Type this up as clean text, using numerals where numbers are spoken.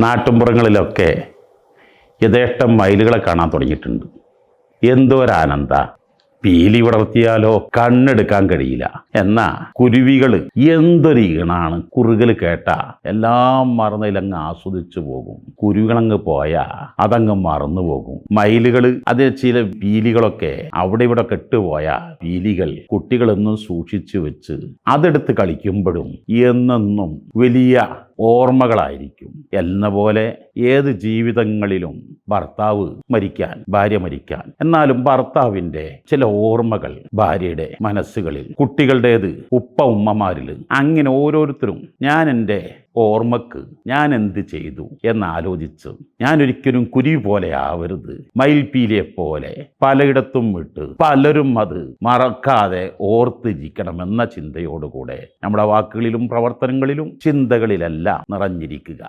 നാട്ടുമ്പുറങ്ങളിലൊക്കെ യഥേഷ്ടം മയിലുകളെ കാണാൻ തുടങ്ങിയിട്ടുണ്ട്. എന്തോരാനന്ദ! പീലി വിടർത്തിയാലോ കണ്ണെടുക്കാൻ കഴിയില്ല. എന്നാ കുരുവികൾ എന്തൊരു ഈണാണ്! കുറുകൽ കേട്ട എല്ലാം മറന്നതിലങ്ങ് ആസ്വദിച്ചു പോകും. കുരുവികളങ്ങ് പോയാ അതങ്ങ് മറന്നു പോകും. മയിലുകൾ അത് ചില പീലികളൊക്കെ അവിടെ ഇവിടെ കെട്ടുപോയ പീലികൾ കുട്ടികളെന്നും സൂക്ഷിച്ചു വെച്ച് അതെടുത്ത് കളിക്കുമ്പോഴും എന്നെന്നും വലിയ ഓർമ്മകളായിരിക്കും. എന്ന പോലെ ഏത് ജീവിതങ്ങളിലും ഭർത്താവ് മരിക്കാൻ, ഭാര്യ മരിക്കാൻ, എന്നാലും ഭർത്താവിൻ്റെ ചില ഓർമ്മകൾ ഭാര്യയുടെ മനസ്സുകളിൽ, കുട്ടികളുടേത് ഉപ്പ ഉമ്മമാരിൽ, അങ്ങനെ ഓരോരുത്തരും ഞാൻ എൻ്റെ ഓർമ്മക്ക് ഞാൻ എന്ത് ചെയ്തു എന്നാലോചിച്ച് ഞാനൊരിക്കലും കുരുവി പോലെ ആവരുത്, മയിൽപീലിയെ പോലെ പലയിടത്തും വിട്ട് പലരും അത് മറക്കാതെ ഓർത്തിരിക്കണമെന്ന ചിന്തയോടുകൂടെ നമ്മുടെ വാക്കുകളിലും പ്രവർത്തനങ്ങളിലും ചിന്തകളിലെല്ലാം നിറഞ്ഞിരിക്കുക.